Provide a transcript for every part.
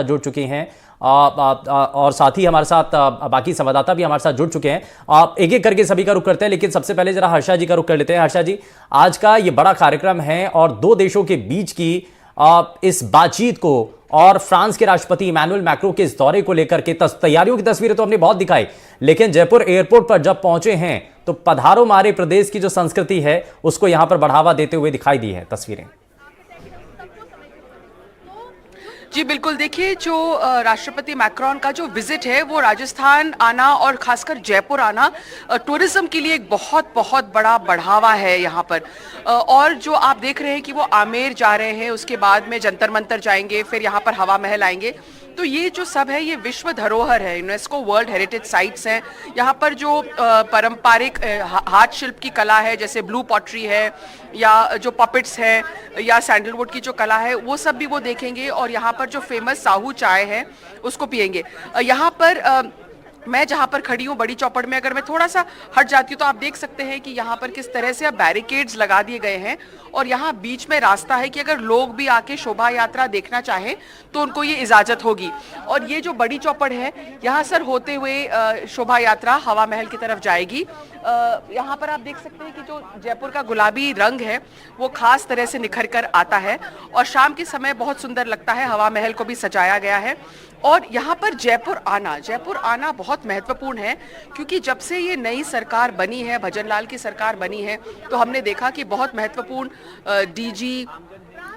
जुड़ चुकी हैं और साथ ही हमारे साथ बाकी संवाददाता भी हमारे साथ जुड़ चुके हैं। एक एक करके सभी का रुख करते हैं, लेकिन सबसे पहले जरा हर्षा जी का रुख कर लेते हैं। हर्षा जी, आज का ये बड़ा कार्यक्रम है और दो देशों के बीच की इस बातचीत को और फ्रांस के राष्ट्रपति इमैनुअल मैक्रों के इस दौरे को लेकर के तैयारियों की तस्वीरें तो हमने बहुत दिखाई, लेकिन जयपुर एयरपोर्ट पर जब पहुंचे हैं तो पधारो मारे प्रदेश की जो संस्कृति है उसको यहां पर बढ़ावा देते हुए दिखाई दी है तस्वीरें। जी बिल्कुल, देखिए जो राष्ट्रपति मैक्रोन का जो विजिट है वो राजस्थान आना और खासकर जयपुर आना टूरिज्म के लिए एक बहुत बहुत बड़ा बढ़ावा है यहाँ पर। और जो आप देख रहे हैं कि वो आमेर जा रहे हैं, उसके बाद में जंतर मंतर जाएंगे, फिर यहाँ पर हवा महल आएंगे, तो ये जो सब है ये विश्व धरोहर है, यूनेस्को वर्ल्ड हेरिटेज साइट्स हैं। यहाँ पर जो पारंपरिक हाथ शिल्प की कला है, जैसे ब्लू पॉटरी है या जो पपेट्स है या सैंडलवुड की जो कला है, वो सब भी वो देखेंगे। और यहाँ पर जो फेमस साहू चाय है उसको पियेंगे। यहाँ पर मैं जहाँ पर खड़ी हूँ बड़ी चौपड़ में, अगर मैं थोड़ा सा हट जाती हूँ तो आप देख सकते हैं कि यहाँ पर किस तरह से अब बैरिकेड्स लगा दिए गए हैं और यहाँ बीच में रास्ता है कि अगर लोग भी आके शोभा यात्रा देखना चाहें तो उनको ये इजाजत होगी। और ये जो बड़ी चौपड़ है यहाँ सर होते हुए शोभा यात्रा हवा महल की तरफ जाएगी। यहाँ पर आप देख सकते हैं कि जो जयपुर का गुलाबी रंग है वो खास तरह से निखर कर आता है और शाम के समय बहुत सुंदर लगता है। हवा महल को भी सजाया गया है और यहाँ पर जयपुर आना बहुत महत्वपूर्ण है, क्योंकि जब से ये नई सरकार बनी है, भजनलाल की सरकार बनी है, तो हमने देखा कि बहुत महत्वपूर्ण डीजी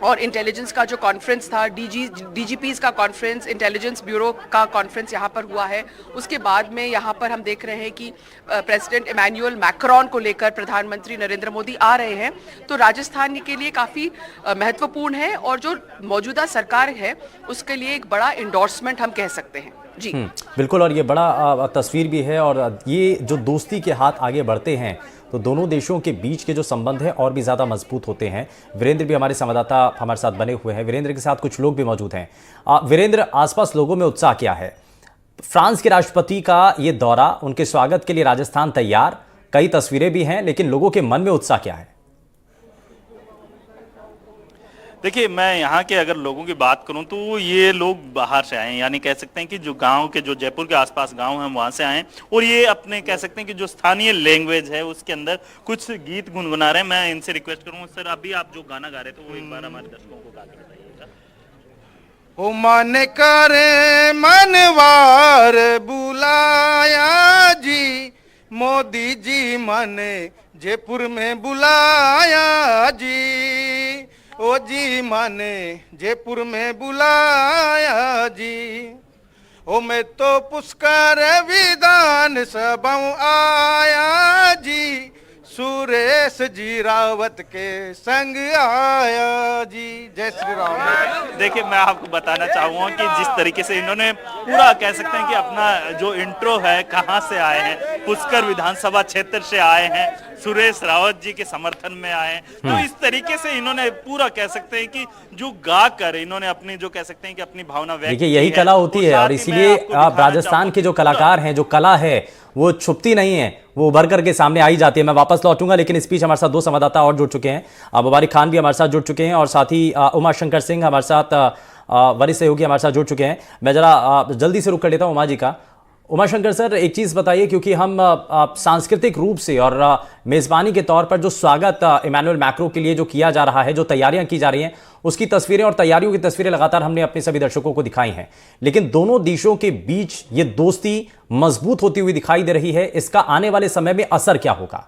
और इंटेलिजेंस का जो कॉन्फ्रेंस था, डीजीपीज का कॉन्फ्रेंस, इंटेलिजेंस ब्यूरो का कॉन्फ्रेंस यहाँ पर हुआ है। उसके बाद में यहाँ पर हम देख रहे हैं कि प्रेसिडेंट इमैनुअल मैक्रोन को लेकर प्रधानमंत्री नरेंद्र मोदी आ रहे हैं, तो राजस्थान के लिए काफ़ी महत्वपूर्ण है और जो मौजूदा सरकार है उसके लिए एक बड़ा इंडोर्समेंट हम कह सकते हैं। जी बिल्कुल, और ये बड़ा तस्वीर भी है और ये जो दोस्ती के हाथ आगे बढ़ते हैं तो दोनों देशों के बीच के जो संबंध है और भी ज़्यादा मजबूत होते हैं। वीरेंद्र भी हमारे संवाददाता हमारे साथ बने हुए हैं, वीरेंद्र के साथ कुछ लोग भी मौजूद हैं। वीरेंद्र, आसपास लोगों में उत्साह क्या है? फ्रांस के राष्ट्रपति का ये दौरा, उनके स्वागत के लिए राजस्थान तैयार, कई तस्वीरें भी हैं, लेकिन लोगों के मन में उत्साह क्या है? देखिए, मैं यहाँ के अगर लोगों की बात करूँ तो ये लोग बाहर से आए हैं, यानी कह सकते हैं कि जो गांव के, जो जयपुर के आसपास गांव हैं वहाँ से आए हैं और ये अपने कह सकते हैं कि जो स्थानीय लैंग्वेज है उसके अंदर कुछ गीत गुनगुना रहे हैं। मैं इनसे रिक्वेस्ट करूँगा सर, अभी आप जो गाना गा रहे थे वो एक बार हमारे दर्शकों को गा के बताइएगा। ओ मन करे मनवार बुलाया जी, मोदी जी माने जयपुर में बुलाया जी, ओ जी माने जयपुर में बुलाया जी। ओ मैं तो पुष्कर विधान सभा आया जी, सुरेश जी रावत के संग आया जी। जय श्री राम। देखिए, मैं आपको बताना चाहूँगा कि जिस तरीके से इन्होंने पूरा कह सकते हैं कि अपना जो इंट्रो है, कहाँ से आए हैं, पुष्कर विधानसभा क्षेत्र से आए हैं, सुरेश रावत जी के समर्थन में आए हैं, तो इस तरीके से इन्होंने पूरा कह सकते हैं कि जो गा कर इन्होंने अपनी जो कह सकते हैं कि अपनी भावना व्यक्त की है। यही कला होती है और इसीलिए आप राजस्थान के जो कलाकार हैं, जो कला है वो छुपती नहीं है, वो उभर करके सामने आई जाती है। मैं वापस लौटूंगा, लेकिन इस बीच हमारे साथ दो संवाददाता और जुड़ चुके हैं। मुबारिक खान भी हमारे साथ जुड़ चुके हैं और साथ ही उमा शंकर सिंह हमारे साथ वरिष्ठ सहयोगी हमारे साथ जुड़ चुके हैं। मैं जरा जल्दी से रुक कर लेता हूँ उमा जी का। उमा शंकर सर, एक चीज़ बताइए, क्योंकि हम सांस्कृतिक रूप से और मेज़बानी के तौर पर जो स्वागत इमैनुअल मैक्रों के लिए जो किया जा रहा है, जो तैयारियां की जा रही हैं, उसकी तस्वीरें और तैयारियों की तस्वीरें लगातार हमने अपने सभी दर्शकों को दिखाई हैं, लेकिन दोनों देशों के बीच ये दोस्ती मजबूत होती हुई दिखाई दे रही है। इसका आने वाले समय में असर क्या होगा?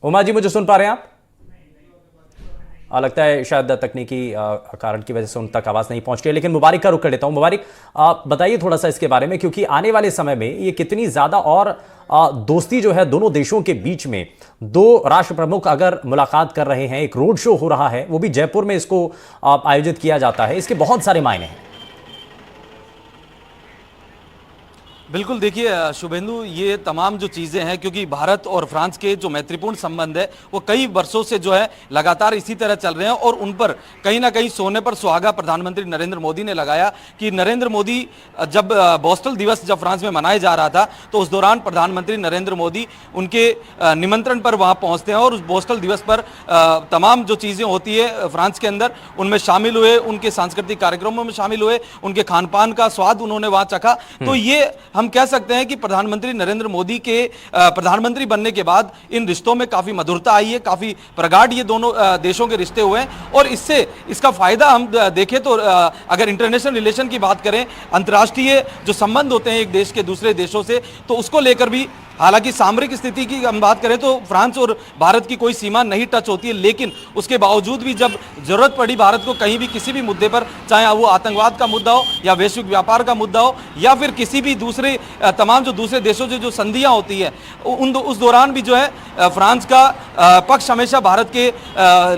उमा जी, मुझे सुन पा रहे हैं आप? लगता है शायद तकनीकी कारण की वजह से उन तक आवाज़ नहीं पहुंच रही है, लेकिन मुबारिक का रुख कर लेता हूं। मुबारिक, बताइए थोड़ा सा इसके बारे में, क्योंकि आने वाले समय में ये कितनी ज़्यादा और दोस्ती जो है दोनों देशों के बीच में, दो राष्ट्र प्रमुख अगर मुलाकात कर रहे हैं, एक रोड शो हो रहा है, वो भी जयपुर में इसको आयोजित किया जाता है, इसके बहुत सारे मायने हैं। बिल्कुल, देखिए शुभेंदु, ये तमाम जो चीज़ें हैं, क्योंकि भारत और फ्रांस के जो मैत्रीपूर्ण संबंध है वो कई वर्षों से जो है लगातार इसी तरह चल रहे हैं, और उन पर कहीं ना कहीं सोने पर सुहागा प्रधानमंत्री नरेंद्र मोदी ने लगाया कि नरेंद्र मोदी जब बोस्टल दिवस जब फ्रांस में मनाया जा रहा था तो उस दौरान प्रधानमंत्री नरेंद्र मोदी उनके निमंत्रण पर वहाँ पहुँचते हैं और उस बोस्टल दिवस पर तमाम जो चीज़ें होती है फ्रांस के अंदर उनमें शामिल हुए, उनके सांस्कृतिक कार्यक्रमों में शामिल हुए, उनके खान पान का स्वाद उन्होंने वहाँ चखा। तो ये हम कह सकते हैं कि प्रधानमंत्री नरेंद्र मोदी के प्रधानमंत्री बनने के बाद इन रिश्तों में काफी मधुरता आई है, काफी प्रगाढ़ ये दोनों देशों के रिश्ते हुए हैं, और इससे इसका फायदा हम देखें तो अगर इंटरनेशनल रिलेशन की बात करें, अंतर्राष्ट्रीय जो संबंध होते हैं एक देश के दूसरे देशों से, तो उसको लेकर भी, हालांकि सामरिक स्थिति की हम बात करें तो फ्रांस और भारत की कोई सीमा नहीं टच होती है, लेकिन उसके बावजूद भी जब जरूरत पड़ी भारत को कहीं भी किसी भी मुद्दे पर, चाहे वो आतंकवाद का मुद्दा हो या वैश्विक व्यापार का मुद्दा हो या फिर किसी भी दूसरे तमाम जो दूसरे देशों से जो संधियां होती है, उस दौरान भी जो है फ्रांस का पक्ष हमेशा भारत के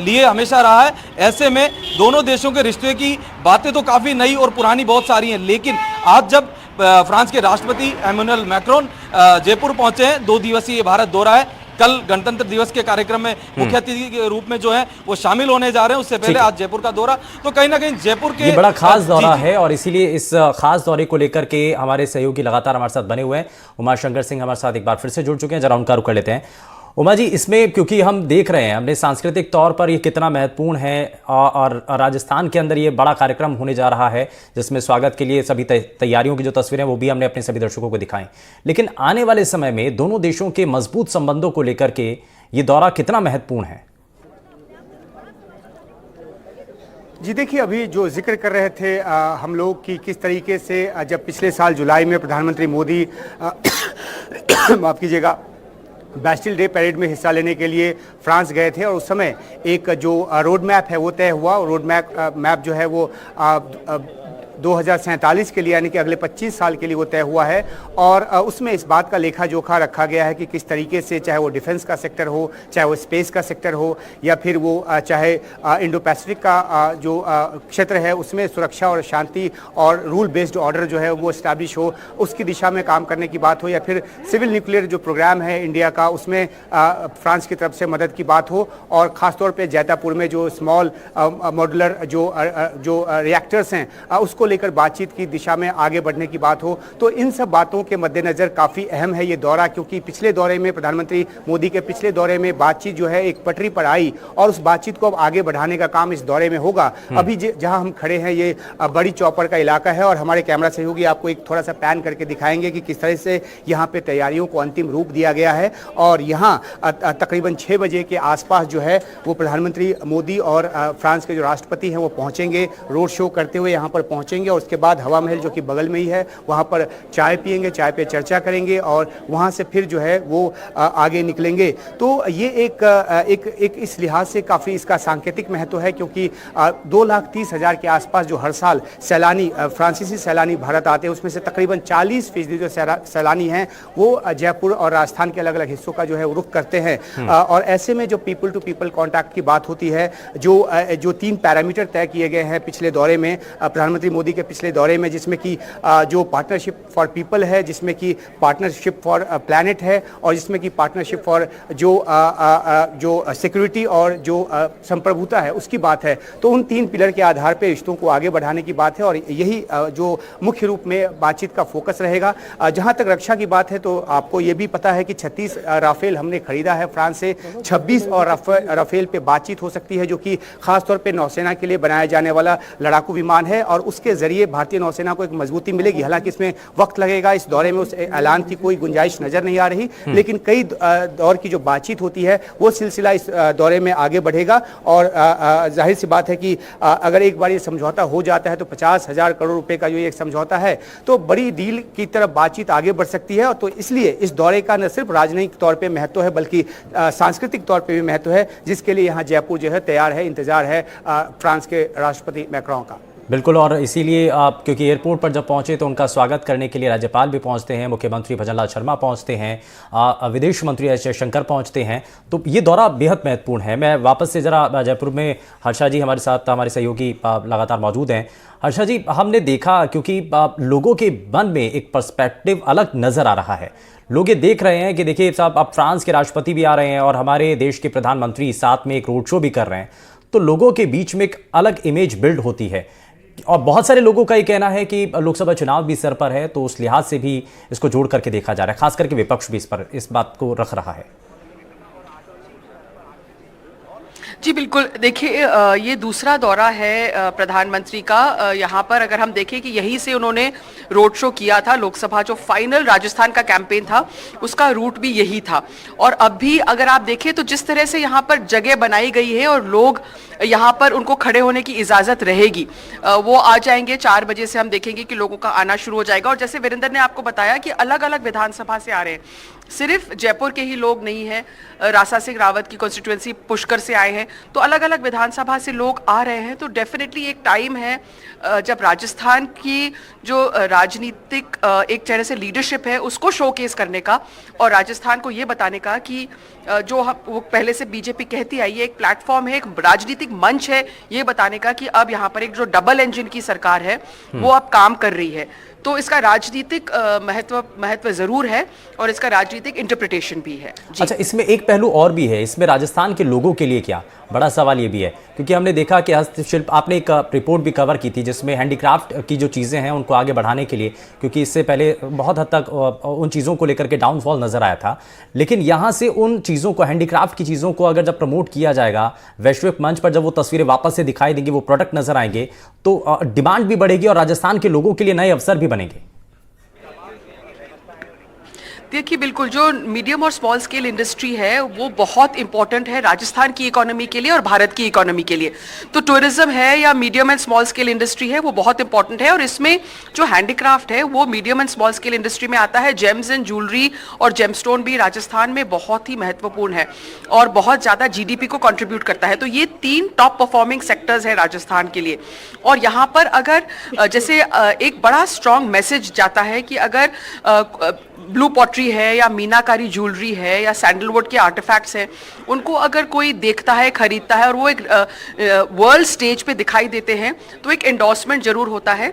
लिए हमेशा रहा है। ऐसे में दोनों देशों के रिश्ते की बातें तो काफ़ी नई और पुरानी बहुत सारी हैं, लेकिन आज जब फ्रांस के राष्ट्रपति इमैनुअल मैक्रोन जयपुर पहुंचे हैं, 2 दिवसीय भारत दौरा है, कल गणतंत्र दिवस के कार्यक्रम में मुख्य अतिथि के रूप में जो है वो शामिल होने जा रहे हैं, उससे पहले आज जयपुर का दौरा, तो कहीं ना कहीं जयपुर के ये बड़ा खास दौरा है और इसीलिए इस खास दौरे को लेकर के हमारे सहयोगी लगातार हमारे साथ बने हुए हैं। उमा शंकर सिंह हमारे साथ एक बार फिर से जुड़ चुके हैं, जरा उनका रुख कर लेते हैं। उमा जी, इसमें क्योंकि हम देख रहे हैं हमने सांस्कृतिक तौर पर ये कितना महत्वपूर्ण है और राजस्थान के अंदर ये बड़ा कार्यक्रम होने जा रहा है जिसमें स्वागत के लिए सभी तैयारियों की जो तस्वीरें वो भी हमने अपने सभी दर्शकों को दिखाएं, लेकिन आने वाले समय में दोनों देशों के मजबूत संबंधों को लेकर के ये दौरा कितना महत्वपूर्ण है? जी देखिए, अभी जो जिक्र कर रहे थे हम लोग कि किस तरीके से जब पिछले साल जुलाई में प्रधानमंत्री मोदी माफ कीजिएगा बैस्टिल डे परेड में हिस्सा लेने के लिए फ्रांस गए थे, और उस समय एक जो रोड मैप है वो तय हुआ। रोड मैप जो है वो 2047 के लिए, यानी कि अगले 25 साल के लिए वो तय हुआ है, और उसमें इस बात का लेखा जोखा रखा गया है कि किस तरीके से, चाहे वो डिफेंस का सेक्टर हो, चाहे वो स्पेस का सेक्टर हो, या फिर वो चाहे इंडो पैसिफिक का जो क्षेत्र है उसमें सुरक्षा और शांति और रूल बेस्ड ऑर्डर जो है वो इस्टेब्लिश हो, उसकी दिशा में काम करने की बात हो, या फिर सिविल न्यूक्लियर जो प्रोग्राम है इंडिया का उसमें फ्रांस की तरफ से मदद की बात हो, और ख़ासतौर पर जैतापुर में जो स्मॉल मॉड्यूलर जो रिएक्टर्स हैं उसको लेकर बातचीत की दिशा में आगे बढ़ने की बात हो। तो इन सब बातों के मद्देनजर काफी अहम है ये दौरा, क्योंकि पिछले दौरे में प्रधानमंत्री मोदी के पिछले दौरे में बातचीत जो है एक पटरी पर आई, और उस बातचीत को अब आगे बढ़ाने का काम इस दौरे में होगा। अभी जहां हम खड़े हैं ये बड़ी चौपर का इलाका है, और हमारे कैमरा सहयोगी आपको एक थोड़ा सा पैन करके दिखाएंगे कि किस तरह से यहाँ पे तैयारियों को अंतिम रूप दिया गया है। और यहाँ तकरीबन 6 बजे के आसपास जो है वो प्रधानमंत्री मोदी और फ्रांस के जो राष्ट्रपति हैं वो पहुंचेंगे, रोड शो करते हुए यहाँ पर पहुंचेंगे, और उसके बाद हवा महल जो कि बगल में ही है वहाँ पर चाय पियेंगे, चाय पे चर्चा करेंगे, और वहाँ से फिर जो है वो आगे निकलेंगे। तो ये एक इस लिहाज से काफ़ी इसका सांकेतिक महत्व है, क्योंकि 2,30,000 के आसपास जो हर साल सैलानी फ्रांसीसी सैलानी भारत आते हैं उसमें से तकरीबन 40% जो सैलानी हैं वो जयपुर और राजस्थान के अलग अलग हिस्सों का जो है रुख करते हैं। और ऐसे में जो पीपल टू पीपल कॉन्टैक्ट की बात होती है, जो 3 पैरामीटर तय किए गए हैं पिछले दौरे में, प्रधानमंत्री मोदी के पिछले दौरे में, जिसमें कि जो पार्टनरशिप फॉर पीपल है, जिसमें कि पार्टनरशिप फॉर प्लैनेट है, और जिसमें कि पार्टनरशिप फॉर जो सिक्योरिटी और जो संप्रभुता है उसकी बात है। तो उन 3 पिलर के आधार पर रिश्तों को आगे बढ़ाने की बात है, और यही जो मुख्य रूप में बातचीत का फोकस रहेगा। जहां तक रक्षा की बात है तो आपको ये भी पता है कि 36 राफेल हमने खरीदा है फ्रांस से, 26 और राफेल पे बातचीत हो सकती है, जो कि खासतौर पे नौसेना के लिए बनाया जाने वाला लड़ाकू विमान है, और उसके जरिए भारतीय नौसेना को एक मजबूती मिलेगी। हालांकि इसमें वक्त लगेगा, इस दौरे में उस ऐलान की कोई गुंजाइश नजर नहीं आ रही, लेकिन कई दौर की जो बातचीत होती है वो सिलसिला इस दौरे में आगे बढ़ेगा। और जाहिर सी बात है कि अगर एक बार ये समझौता हो जाता है तो 50,000 करोड़ रुपए का जो ये समझौता है तो बड़ी डील की तरफ बातचीत आगे बढ़ सकती है। और तो इसलिए इस दौरे का न सिर्फ राजनयिक तौर पे महत्व है बल्कि सांस्कृतिक तौर पे भी महत्व है, जिसके लिए यहाँ जयपुर जो है तैयार है, इंतजार है फ्रांस के राष्ट्रपति मैक्रोन का। बिल्कुल, और इसीलिए आप क्योंकि एयरपोर्ट पर जब पहुंचे तो उनका स्वागत करने के लिए राज्यपाल भी पहुंचते हैं, मुख्यमंत्री भजनलाल शर्मा पहुंचते हैं, विदेश मंत्री एस जयशंकर पहुंचते हैं। तो ये दौरा बेहद महत्वपूर्ण है। मैं वापस से ज़रा जयपुर में हर्षा जी हमारे साथ, हमारे सहयोगी लगातार मौजूद हैं। हर्षा जी, हमने देखा क्योंकि लोगों के मन में एक पर्सपेक्टिव अलग नज़र आ रहा है। लोग ये देख रहे हैं कि देखिए साहब, अब फ्रांस के राष्ट्रपति भी आ रहे हैं और हमारे देश के प्रधानमंत्री साथ में एक रोड शो भी कर रहे हैं, तो लोगों के बीच में एक अलग इमेज बिल्ड होती है। और बहुत सारे लोगों का ये कहना है कि लोकसभा चुनाव भी सर पर है, तो उस लिहाज से भी इसको जोड़ करके देखा जा रहा है, खास करके विपक्ष भी इस बात को रख रहा है। जी बिल्कुल, देखिए ये दूसरा दौरा है प्रधानमंत्री का। यहाँ पर अगर हम देखें कि यहीं से उन्होंने रोड शो किया था, लोकसभा जो फाइनल राजस्थान का कैंपेन था उसका रूट भी यही था। और अब भी अगर आप देखें तो जिस तरह से यहाँ पर जगह बनाई गई है और लोग यहाँ पर उनको खड़े होने की इजाजत रहेगी, वो आ जाएंगे 4 बजे से हम देखेंगे कि लोगों का आना शुरू हो जाएगा। और जैसे वीरेंद्र ने आपको बताया कि अलग अलग विधानसभा से आ रहे हैं, सिर्फ जयपुर के ही लोग नहीं हैं, रासा सिंह रावत की कॉन्स्टिट्यूएंसी पुष्कर से आए हैं, तो अलग अलग विधानसभा से लोग आ रहे हैं। तो डेफिनेटली एक टाइम है जब राजस्थान की जो राजनीतिक एक तरह से लीडरशिप है उसको शोकेस करने का और राजस्थान को ये बताने का कि जो वो पहले से बीजेपी कहती आई है, एक प्लेटफॉर्म है, एक राजनीतिक मंच है, ये बताने का कि अब यहाँ पर एक जो डबल इंजन की सरकार है वो अब काम कर रही है। तो इसका राजनीतिक महत्व जरूर है और इसका राजनीतिक इंटरप्रिटेशन भी है। अच्छा, इसमें एक पहलू और भी है, इसमें राजस्थान के लोगों के लिए क्या बड़ा सवाल ये भी है, क्योंकि हमने देखा कि हस्तशिल्प, आपने एक रिपोर्ट भी कवर की थी जिसमें हैंडीक्राफ्ट की जो चीज़ें हैं उनको आगे बढ़ाने के लिए, क्योंकि इससे पहले बहुत हद तक उन चीज़ों को लेकर के डाउनफॉल नज़र आया था, लेकिन यहाँ से उन चीज़ों को, हैंडीक्राफ्ट की चीज़ों को अगर जब प्रमोट किया जाएगा वैश्विक मंच पर, जब वो तस्वीरें वापस से दिखाई देंगी, वो प्रोडक्ट नज़र आएंगे, तो डिमांड भी बढ़ेगी और राजस्थान के लोगों के लिए नए अवसर भी बनेंगे। देखिए बिल्कुल, जो मीडियम और स्मॉल स्केल इंडस्ट्री है वो बहुत इंपॉर्टेंट है राजस्थान की इकोनॉमी के लिए और भारत की इकोनॉमी के लिए। तो टूरिज्म है या medium and small scale industry है वो बहुत इंपॉर्टेंट है और इसमें जो हैंडीक्राफ्ट है वो medium and small scale industry में आता है। जेम्स एंड ज्वेलरी और जेमस्टोन भी राजस्थान में बहुत ही महत्वपूर्ण है और बहुत ज़्यादा जीडीपी को कंट्रीब्यूट करता है। तो ये 3 टॉप परफॉर्मिंग सेक्टर्स हैं राजस्थान के लिए। और यहाँ पर अगर जैसे एक बड़ा स्ट्रॉन्ग मैसेज जाता है कि अगर ब्लू पॉटरी है या मीनाकारी ज्वेलरी है या सैंडलवुड के आर्टिफैक्ट्स हैं, उनको अगर कोई देखता है, खरीदता है और वो एक वर्ल्ड स्टेज पे दिखाई देते हैं तो एक एंडोर्समेंट जरूर होता है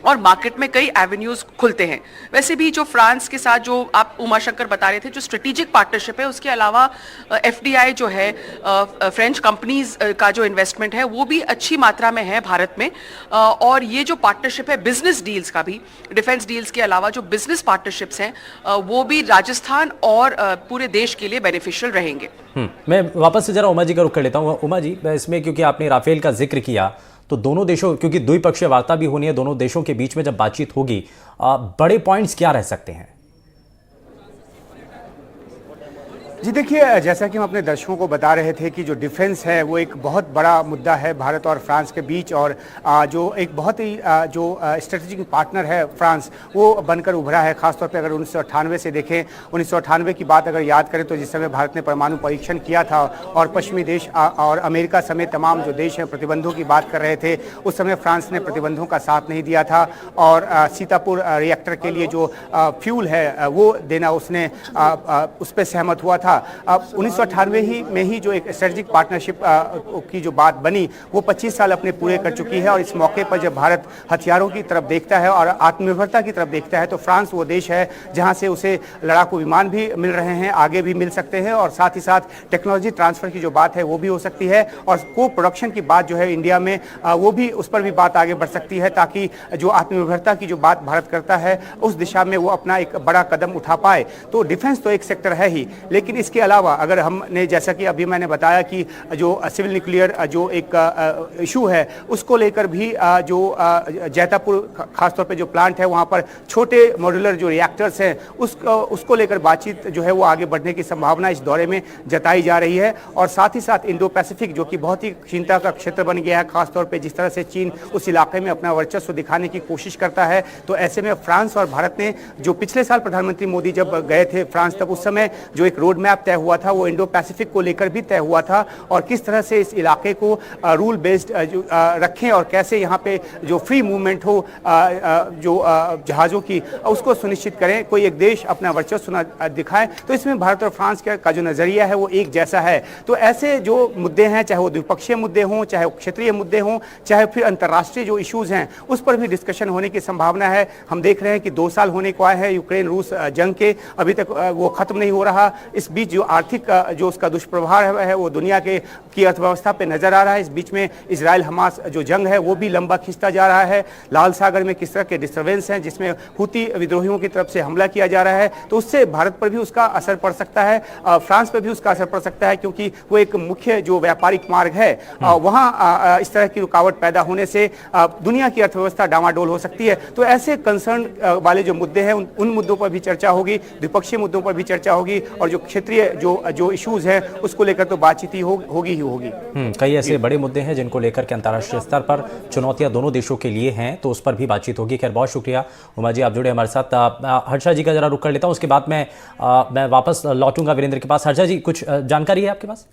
और मार्केट में कई एवेन्यूज खुलते हैं। वैसे भी जो फ्रांस के साथ जो आप उमा शंकर बता रहे थे, जो स्ट्रेटेजिक पार्टनरशिप है, उसके अलावा एफडीआई जो है, फ्रेंच कंपनीज का जो इन्वेस्टमेंट है वो भी अच्छी मात्रा में है भारत में। और ये जो पार्टनरशिप है बिजनेस डील्स का भी, डिफेंस डील्स के अलावा जो बिजनेस पार्टनरशिप्स हैं वो भी राजस्थान और पूरे देश के लिए बेनिफिशियल रहेंगे। मैं वापस से जरा उमा जी का रुख कर लेता हूँ। उमा जी, इसमें क्योंकि आपने राफेल का जिक्र किया, तो दोनों देशों, क्योंकि द्विपक्षीय वार्ता भी होनी है, दोनों देशों के बीच में जब बातचीत होगी, बड़े पॉइंट्स क्या रह सकते हैं? जी देखिए, जैसा कि हम अपने दर्शकों को बता रहे थे कि जो डिफेंस है वो एक बहुत बड़ा मुद्दा है भारत और फ्रांस के बीच, और जो एक बहुत ही जो स्ट्रेटेजिक पार्टनर है फ्रांस, वो बनकर उभरा है। खासतौर पे अगर 1998 से देखें, 1998 की बात अगर याद करें तो जिस समय भारत ने परमाणु परीक्षण किया था और पश्चिमी देश और अमेरिका समेत तमाम जो देश हैं प्रतिबंधों की बात कर रहे थे, उस समय फ्रांस ने प्रतिबंधों का साथ नहीं दिया था और सीतापुर रिएक्टर के लिए जो फ्यूल है वो देना उसने उस पर सहमत हुआ था। 1998 में ही जो एक स्ट्रेटेजिक पार्टनरशिप की जो बात बनी वो 25 साल अपने पूरे कर चुकी है। और इस मौके पर जब भारत हथियारों की तरफ देखता है और आत्मनिर्भरता की तरफ देखता है तो फ्रांस वो देश है जहां से उसे लड़ाकू विमान भी मिल रहे हैं, आगे भी मिल सकते हैं, और साथ ही साथ टेक्नोलॉजी ट्रांसफर की जो बात है वो भी हो सकती है, और को प्रोडक्शन की बात जो है इंडिया में वो भी, उस पर भी बात आगे बढ़ सकती है, ताकि जो आत्मनिर्भरता की जो बात भारत करता है उस दिशा में वो अपना एक बड़ा कदम उठा पाए। तो डिफेंस तो एक सेक्टर है ही, लेकिन इसके अलावा अगर हमने, जैसा कि अभी मैंने बताया कि जो सिविल न्यूक्लियर जो एक इशू है उसको लेकर भी जो जैतापुर खासतौर पे जो प्लांट है वहां पर छोटे मॉड्यूलर जो रिएक्टर्स हैं उसको लेकर बातचीत जो है वो आगे बढ़ने की संभावना इस दौरे में जताई जा रही है। और साथ ही साथ इंडो पैसिफिक जो कि बहुत ही चिंता का क्षेत्र बन गया है, खासतौर पे जिस तरह से चीन उस इलाके में अपना वर्चस्व दिखाने की कोशिश करता है, तो ऐसे में फ्रांस और भारत ने, जो पिछले साल प्रधानमंत्री मोदी जब गए थे फ्रांस, तब उस समय जो एक रोड मैप तय हुआ था वो इंडो पैसिफिक को लेकर भी तय हुआ था, और किस तरह से इस इलाके को रूल बेस्ड रखें और कैसे यहाँ पे जो फ्री मूवमेंट हो जो जहाज़ों की उसको सुनिश्चित करें, कोई एक देश अपना वर्चस्व दिखाए। तो इसमें भारत और फ्रांस का जो नज़रिया है वो एक जैसा है। तो ऐसे जो मुद्दे हैं, चाहे वो द्विपक्षीय मुद्दे हों, चाहे वो क्षेत्रीय मुद्दे हों, चाहे फिर अंतर्राष्ट्रीय जो इश्यूज हैं, उस पर भी डिस्कशन होने की संभावना है। हम देख रहे हैं कि 2 साल होने को आए हैं यूक्रेन रूस जंग के, अभी तक वो खत्म नहीं हो रहा। इस बीच जो आर्थिक जो उसका दुष्प्रभाव है वो दुनिया की अर्थव्यवस्था पे नजर आ रहा है। इस बीच में इजराइल हमास जो जंग है वो भी लंबा खिंचता जा रहा है। लाल सागर में किस तरह के डिस्टर्बेंस हैं जिसमें हुती विद्रोहियों की तरफ से हमला किया जा रहा है, तो उससे भारत पर भी उसका असर पड़ सकता है, फ्रांस पर भी उसका असर पड़ सकता है, क्योंकि वो एक मुख्य जो व्यापारिक मार्ग है वहाँ इस तरह की रुकावट पैदा होने से दुनिया की अर्थव्यवस्था डामाडोल हो सकती है। तो ऐसे कंसर्न वाले जो मुद्दे हैं उन मुद्दों पर भी चर्चा होगी, द्विपक्षीय मुद्दों पर भी चर्चा होगी, और जो क्षेत्रीय जो इश्यूज हैं उसको लेकर तो बातचीत ही होगी ही होगी। कई ऐसे बड़े मुद्दे हैं जिनको लेकर के अंतर्राष्ट्रीय स्तर पर चुनौतियां दोनों देशों के लिए हैं, तो उस पर भी बातचीत होगी। खैर, बहुत शुक्रिया उमा जी, आप जुड़े हमारे साथ। हर्षा जी का जरा रुक कर लेता हूं, उसके बाद मैं वापस लौटूंगा वीरेंद्र के पास। हर्षा जी, कुछ जानकारी है आपके पास?